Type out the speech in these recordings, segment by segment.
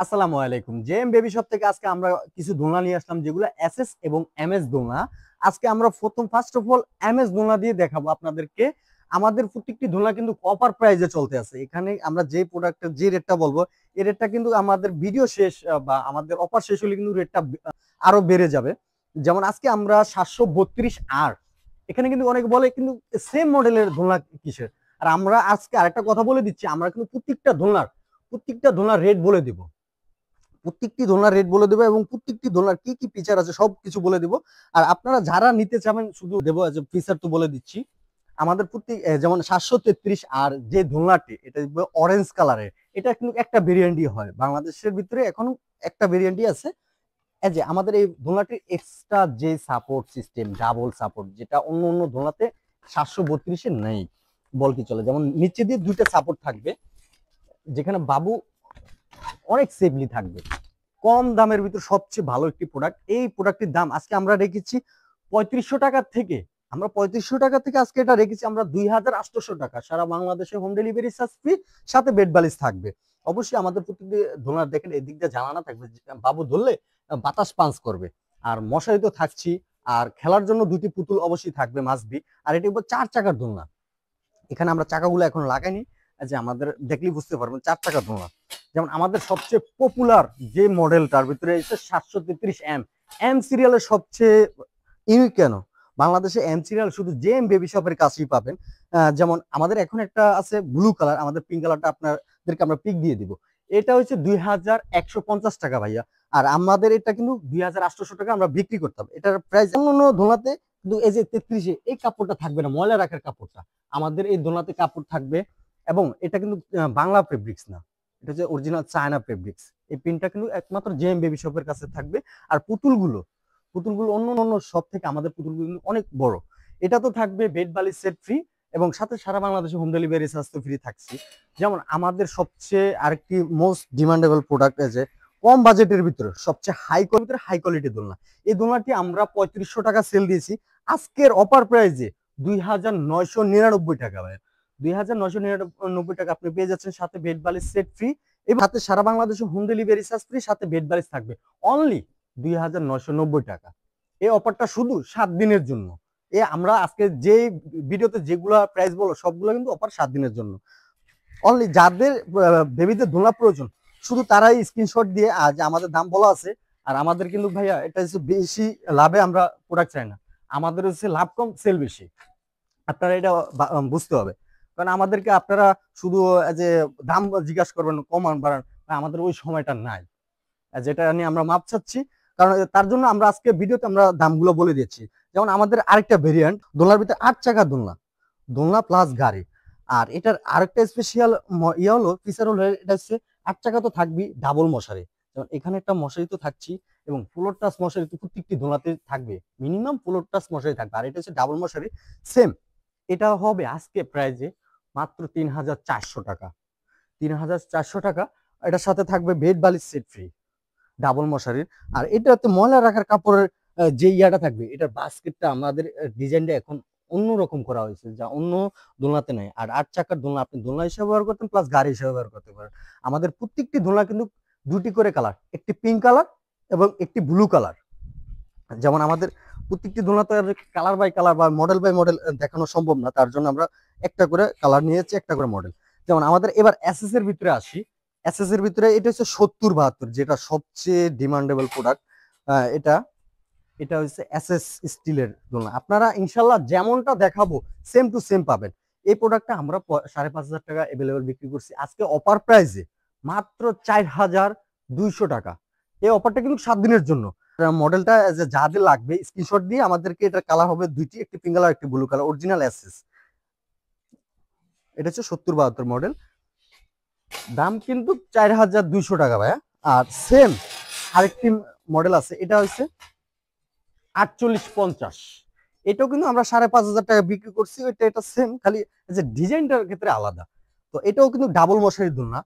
আসসালামু আলাইকুম। JM baby shop থেকে আজকে আমরা কিছু দোলনা নিয়ে আসলাম, যেগুলো এসএস এবং এমএস দোলনা। আজকে আমরা ফার্স্ট অফ অল এমএস দোলনা দিয়ে দেখাবো আপনাদেরকে। আমাদের প্রত্যেকটি দোলনা কিন্তু অফার প্রাইজে চলতে আছে। এখানে আমরা যে প্রোডাক্টের যে রেটটা বলবো, এই রেটটা কিন্তু আমাদের ভিডিও শেষ বা আমাদের অফার শেষ হলে কিন্তু রেটটা আরো বেড়ে যাবে। যেমন আজকে আমরা 732 আর এখানে কিন্তু অনেকে বলে কিন্তু সেম মডেলের দোলনা কিসের। আর আমরা আজকে আরেকটা কথা বলে দিচ্ছি, আমরা কিন্তু প্রত্যেকটা দোলনার রেট বলে দিব। প্রত্যেকটি দোলনার রেট বলে দেবো এবং প্রত্যেকটি দোলনার কি কি ফিচার আছে সবকিছু বলে দিব। আর আপনারা যারা নিতে চাবেন শুধু দেবো ফিচার তো বলে দিচ্ছি। আমাদের প্রত্যেক যেমন 733 আর যে দোলনাটি, এটা অরেঞ্জ কালারের, এটা কিন্তু একটা ভেরিয়েন্টই হয় বাংলাদেশের ভিতরে, এখনো একটা ভেরিয়েন্টই আছে। এই যে আমাদের এই দোলনাটির এক্সট্রা যে সাপোর্ট সিস্টেম, ডাবল সাপোর্ট, যেটা অন্য অন্য দোলনাতে 732-এ নেই বল কি চলে। যেমন নিচে দিয়ে দুইটা সাপোর্ট থাকবে, যেখানে বাবু অনেক সেফলি থাকবে। কম দামের ভিতর সবচেয়ে ভালো একটি প্রোডাক্ট। এই প্রোডাক্টের দাম আজকে আমরা রেখেছি 3500 টাকা থেকে। আমরা 3500 টাকা থেকে আজকে এটা রেখেছি আমরা 2800 টাকা। সারা বাংলাদেশে হোম ডেলিভারি চার্জ ফ্রি, সাথে বেড বালিশ থাকবে। অবশ্যই আমাদের প্রত্যেকটি দোলনা দেখেন এদিক দিয়ে জানানা থাকবে, বাবু ধরলে বাতাস পাঞ্চ করবে। আর মশারি তো থাকছি, আর খেলার জন্য দুটি পুতুল অবশ্যই থাকবে মাসবি। আর এটি 4 চাকার দোলনা। এখানে আমরা চাকাগুলো এখন লাগাইনি, যে আমাদের দেখলেই বুঝতে পারবেন 4 চাকার দোলনা। যেমন আমাদের সবচেয়ে পপুলার যে মডেলটার ভিতরে এসে 733 এম সিরিয়ালের সবচেয়ে ইউনিক কেন, বাংলাদেশে এম সিরিয়াল শুধু জেএম বেবি শপের কাছেই পাবেন। যেমন আমাদের এখন একটা আছে ব্লু কালার, আমাদের পিঙ্ক কালারটা আপনাদেরকে আমরা পিক দিয়ে দিব। এটা হচ্ছে 2150 টাকা ভাইয়া। আর আমাদের এটা কিন্তু 2800 টাকা আমরা বিক্রি করতাম। এটার প্রাইস অন্য দোলনাতে কিন্তু এই যে 33-এ এই কাপড়টা থাকবে না, ময়লা রাখার কাপড়টা আমাদের এই দোলনাতে কাপড় থাকবে। এবং এটা কিন্তু বাংলা ফেব্রিক্স না, এটা হচ্ছে অরিজিনাল চায়না ফেব্রিক্স। এই পিনটা কিন্তু একমাত্র জেএম বেবি শপের কাছে থাকবে। আর পুতুলগুলো অন্য অন্য সব থেকে আমাদের পুতুলগুলো কিন্তু অনেক বড়। এটা তো থাকবে বেড বালিশ সেট ফ্রি, এবং সাথে সারা বাংলাদেশে হোম ডেলিভারি চার্জ তো ফ্রি থাকছে। যেমন আমাদের সবচেয়ে আরেকটি মোস্ট ডিমান্ডেবল প্রোডাক্ট আছে, কম বাজেটের ভিতরে সবচেয়ে হাই কোয়ালিটি দোলনা। এই দোলনাটি আমরা 3500 টাকা সেল দিয়েছি, আজকের অফার প্রাইজে 2999 টাকা ভাই। 2999 টাকা আপনি পেয়ে যাচ্ছেন, সাথে বেড বালিশ সেট ফ্রি এবং সাথে সারা বাংলাদেশে হোম ডেলিভারি চার্জ ফ্রি, সাথে বেড বালিশ থাকবে অনলি 2990 টাকা। এই অফারটা শুধু 7 দিনের জন্য। আমরা আজকে যে ভিডিওতে যেগুলো প্রাইস বলো সবগুলো কিন্তু অফার 7 দিনের জন্য। অনলি যাদের বেবিদের দোলনা প্রয়োজন শুধু তারাই স্ক্রিনশট দিয়ে আজ আমাদের দাম বলা আছে। আর আমাদের কিন্তু ভাইয়া এটা হচ্ছে বেশি লাভে আমরা প্রোডাক্ট চাই না, আমাদের হচ্ছে লাভ কম সেল বেশি। আপনারা এটা বুঝতে হবে। কারণ আমাদেরকে আপনারা শুধু যে দাম জিজ্ঞাসা করবেন কমান বাড়ান, আমাদের ওই সময়টা নাই, যেটা নিয়ে আমরা মাপ চাচ্ছি। কারণ তার জন্য আমরা আজকে ভিডিওতে আমরা দামগুলো বলে দিচ্ছি। যেমন আমাদের আরেকটা ভেরিয়েন্ট দোলনার ভিতরে 8 চাকার দোলনা প্লাস গাড়ি। আর এটার আরেকটা স্পেশাল ইয়ে হলো, ফিচার হলো, এটা হচ্ছে 8 চাকা তো থাকবি, ডাবল মশারি। যেমন এখানে একটা মশারি তো থাকছি, এবং ফ্লোর টাচ মশারি তো প্রত্যেকটি দোলনাতে থাকবে, মিনিমাম ফ্লোর টাচ মশারি থাকবে। আর এটা হচ্ছে ডাবল মশারি সেম। এটা হবে আজকে প্রাইজে মাত্র 3400 টাকা। 3400 টাকা। এটার সাথে থাকবে বেড বালিশ সেট ফ্রি, ডাবল মশারির। আর এটাতে ময়লা রাখার কাপড়ের যে ইয়াটা থাকবে, এটার বাস্কেটটা আমাদের ডিজাইনটা এখন অন্যরকম করা হয়েছে, যা অন্য দোলনাতে নাই। আর 8 চাকার দোলনা আপনি দোলনা হিসেবে ব্যবহার করতেন, প্লাস গাড়ি হিসেবে ব্যবহার করতে পারেন। আমাদের প্রত্যেকটি দোলনা কিন্তু দুটি করে কালার, একটি পিঙ্ক কালার এবং একটি ব্লু কালার। যেমন আমাদের প্রত্যেকটি দোলনা তো কালার বাই কালার বা মডেল বাই মডেল দেখানো সম্ভব না, তার জন্য আমরা একটা করে কালার নিয়েছি, একটা করে মডেল। যেমন আমাদের এবার এসএস এর ভিতরে আসি। এসএস এর ভিতরে এটা হচ্ছে 70-72, যেটা সবচেয়ে ডিমান্ডেবল প্রোডাক্ট। এটা এটা হচ্ছে এসএস স্টিলের দোলনা। আপনারা ইনশাল্লাহ যেমনটা দেখাবো সেম টু সেম পাবেন। এই প্রোডাক্টটা আমরা 5500 টাকা অ্যাভেলেবল বিক্রি করছি আজকে অফার প্রাইসে মাত্র 4200 টাকা। এই অফারটা কিন্তু 7 দিনের জন্য। মডেলটা যাদের লাগবে স্ক্রিনশট দিয়ে আমাদেরকে, এটা কালার হবে দুইটি, একটি পিঙ্ক কালার একটি ব্লু কালার, অরিজিনাল এসএস। এটা হচ্ছে 70-72 মডেল, দাম কিন্তু 4200 টাকা ভাইয়া। আর সেম আরেকটি মডেল আছে, এটা হচ্ছে 4850। এটাও কিন্তু আমরা 5500 টাকা বিক্রি করছি। এটা সেম, খালি যে ডিজাইনটার ক্ষেত্রে আলাদা। তো এটাও কিন্তু ডাবল মশারির দোলনা।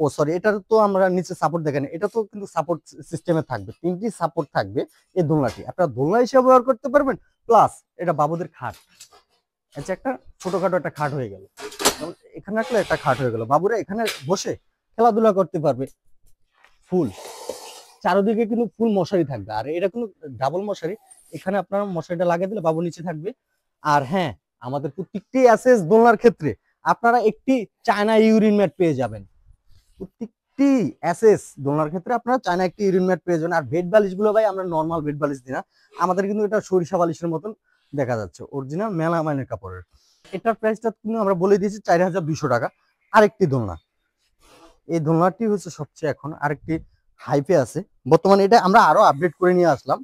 ও সরি, এটার তো আমরা নিচে সাপোর্ট দেখেনি, এটা তো কিন্তু সাপোর্ট সিস্টেমে থাকবে, 3টি সাপোর্ট থাকবে এই দোলনাটি। আপনারা দোলনা হিসেবে ব্যবহার করতে পারবেন, প্লাস এটা বাবুদের খাট, আচ্ছা একটা ছোটখাটো একটা খাট হয়ে গেল। এখানে রাখলে একটা খাট হয়ে গেল, বাবুরা এখানে বসে খেলাধুলা করতে পারবে। ফুল চারদিকে কিন্তু ফুল মশারি থাকবে, আর এটা কিন্তু ডাবল মশারি। এখানে আপনার মশারিটা লাগিয়ে দিলে বাবু নিচে থাকবে। আর হ্যাঁ, আমাদের প্রত্যেকটি এসএস দোলনার ক্ষেত্রে আপনারা একটি চায়না ইউরিন ম্যাট পেয়ে যাবেন। প্রত্যেকটি এসএস দোলনার ক্ষেত্রে আপনারা চায়না একটি ইউরিন ম্যাট পেয়ে যাবেন। আর বেড বালিশ গুলো ভাই আমরা নর্মাল বেড বালিশ দিই না, আমাদের কিন্তু এটা সরিষা বালিশের মতন দেখা যাচ্ছে, অরিজিনাল মেলামাইনের কাপড়ের। এটার প্রাইসটা কিন্তু আমরা বলে দিয়েছি 4200 টাকা। আরেকটি দোলনা, এই দোলনাটি হচ্ছে সবচেয়ে এখন আরেকটি হাইপে আছে বর্তমানে, এটা আমরা আরো আপডেট করে নিয়ে আসলাম,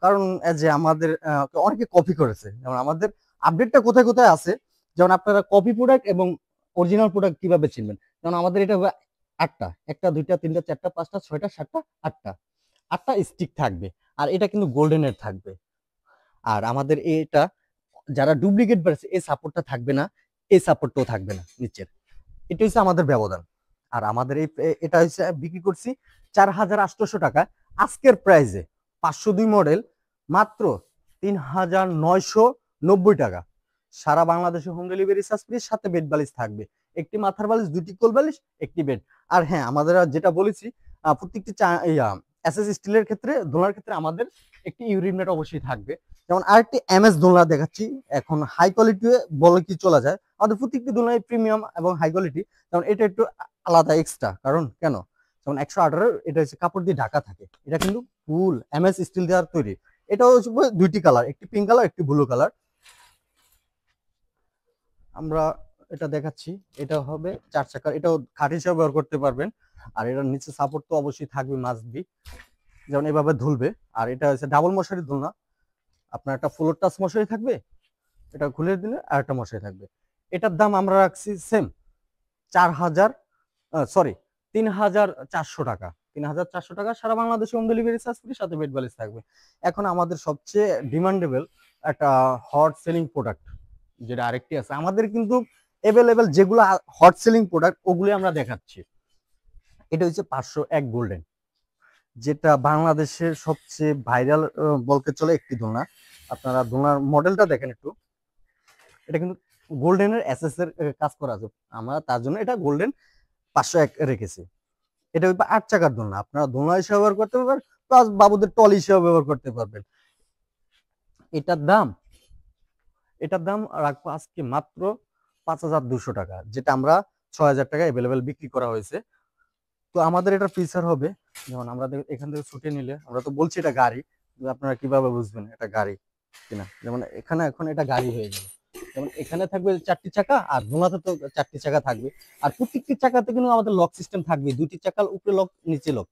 কারণ যে আমাদের অনেকে কপি করেছে। যেমন আমাদের আপডেটটা কোথায় কোথায় আছে, যেমন আপনারা কপি প্রোডাক্ট এবং অরিজিনাল প্রোডাক্ট কিভাবে চিনবেন। যেমন আমাদের এটা আটটা, একটা দুইটা তিনটা চারটা পাঁচটা ছয়টা সাতটা আটটা, আটটা স্টিক থাকবে। আর এটা কিন্তু গোল্ডেনের থাকবে। আর আমাদের এটা যারা ডুপ্লিকেট বাড়ছে এই সাপোর্টটা থাকবে না, এই সাপোর্টটাও থাকবে না নিচের। এটা হচ্ছে আমাদের ব্যবধান। আর আমাদের এটা হচ্ছে বিক্রি করছি 4800 টাকা আজকের প্রাইসে। 502 মডেল মাত্র 3990 টাকা। সারা বাংলাদেশে হোম ডেলিভারি চার্জ ফ্রি, সাথে বেড বালিশ থাকবে, একটি মাথার বালিশ, দুটি কোল বালিশ, একটি বেড। আর হ্যাঁ, আমাদের যেটা বলেছি প্রত্যেকটি এসএস স্টিলের ক্ষেত্রে দোলনার ক্ষেত্রে আমাদের একটি ইউরিন ম্যাট অবশ্যই থাকবে। যেমন আরেকটি এমএস দোলনা দেখাচ্ছি, এখন হাই কোয়ালিটি বলে কি চলা যায়, আমাদের প্রত্যেকটি দোলনায় প্রিমিয়াম এবং হাই কোয়ালিটি। যেমন এটা একটু আলাদা এক্সট্রা, কারণ কেন, যেমন 118 এটা হচ্ছে কাপড় দিয়ে ঢাকা থাকে, এটা কিন্তু ফুল এমএস স্টিল দেওয়ার তৈরি। এটা হচ্ছে দুইটি কালার, একটি পিঙ্ক কালার একটি ব্লু কালার। আমরা এটা দেখাচ্ছি, এটা হবে 4 চাকার, এটাও খাট হিসেবে ব্যবহার করতে পারবেন। আর এটার নিচে সাপোর্ট তো অবশ্যই থাকবে, মাস্ট বি, যেমন এভাবে ধুলবে। আর এটা হচ্ছে ডাবল মশারি দোলনা, আপনার একটা ফ্লোর টাচ মশারি থাকবে, এটা খুলে দিলে আর একটা মশারি থাকবে। এটার দাম আমরা রাখছি সেম 3400 টাকা। 3400 টাকা সারা বাংলাদেশে হোম ডেলিভারি চার্জ ফ্রি, সাথে বেড বালিশ থাকবে। এখন আমাদের সবচেয়ে ডিমান্ডেবল একটা হট সেলিং প্রোডাক্ট যেটা আরেকটি আছে আমাদের, কিন্তু অ্যাভেলেবেল যেগুলো হট সেলিং প্রোডাক্ট ওগুলো আমরা দেখাচ্ছি। এটা হচ্ছে 501 গোল্ডেন, যেটা বাংলাদেশের সবচেয়ে ভাইরাল বলতে চলে একটি দোলনা। আপনারা দোলনার মডেলটা দেখেন একটু, এটা কিন্তু গোল্ডেনের এসএস এর কাজ করা আছে, আমরা তার জন্য এটা গোল্ডেন 501 রেখেছি। এটা 8 চাকার দোলনা, আপনারা দোলনা হিসেবে ব্যবহার করতে পারবেন, প্লাস বাবুদের টলি হিসেবে ব্যবহার করতে পারবেন। এটার দাম রাখবো আজকে মাত্র 5200 টাকা, যেটা আমরা 6000 টাকা অ্যাভেলেবেল বিক্রি করা হয়েছে। তো আমাদের এটা ফিচার হবে, যেমন আমরা এখান থেকে ছুটে নিলে, আমরা তো বলছি এটা গাড়ি, আপনারা কিভাবে বুঝবেন এটা গাড়ি কিনা। যেমন এখানে এখন এটা গাড়ি হয়ে যাবে, যেমন এখানে থাকবে 4টি চাকা, আর দোলনাতে তো 4টি চাকা থাকবে। আর প্রত্যেকটি চাকাতে কিন্তু আমাদের লক সিস্টেম থাকবে, দুটি চাকার উপরে লক নিচে লক।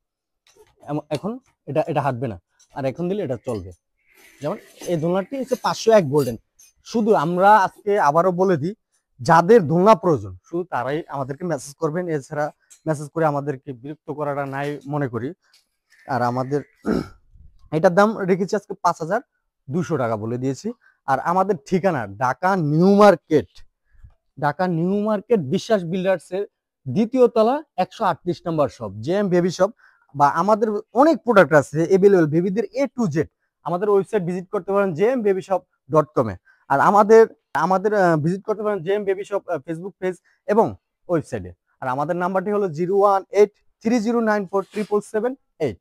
এখন এটা হাঁটবে না, আর এখন দিলে এটা চলবে। যেমন এই দোলনাটি হচ্ছে 501 গোল্ডেন। শুধু আমরা আজকে আবারও বলে দিই, যাদের দোলনা প্রয়োজন শুধু তারাই আমাদেরকে মেসেজ করবেন, এছাড়া মেসেজ করে আমাদেরকে বিরক্ত করাটা নাই মনে করি। আর আমাদের এটার দাম রেখেছি আজকে 5200 টাকা বলে দিয়েছি। আর আমাদের ঠিকানা ঢাকা নিউ মার্কেট, বিশ্বাস বিল্ডার্স এর দ্বিতীয় তলা 138 নম্বর শপ, জেএম বেবি শপ। বা আমাদের অনেক প্রোডাক্ট আছে अवेलेबल বেবিদের A to Z। আমাদের ওয়েবসাইট ভিজিট করতে পারেন jmbabyshop.com এ। আর আমাদের আমাদের ভিজিট করতে পারেন JM baby shop Facebook page এবং ওয়েবসাইটে। আর আমাদের নাম্বারটি হলো 01830947778।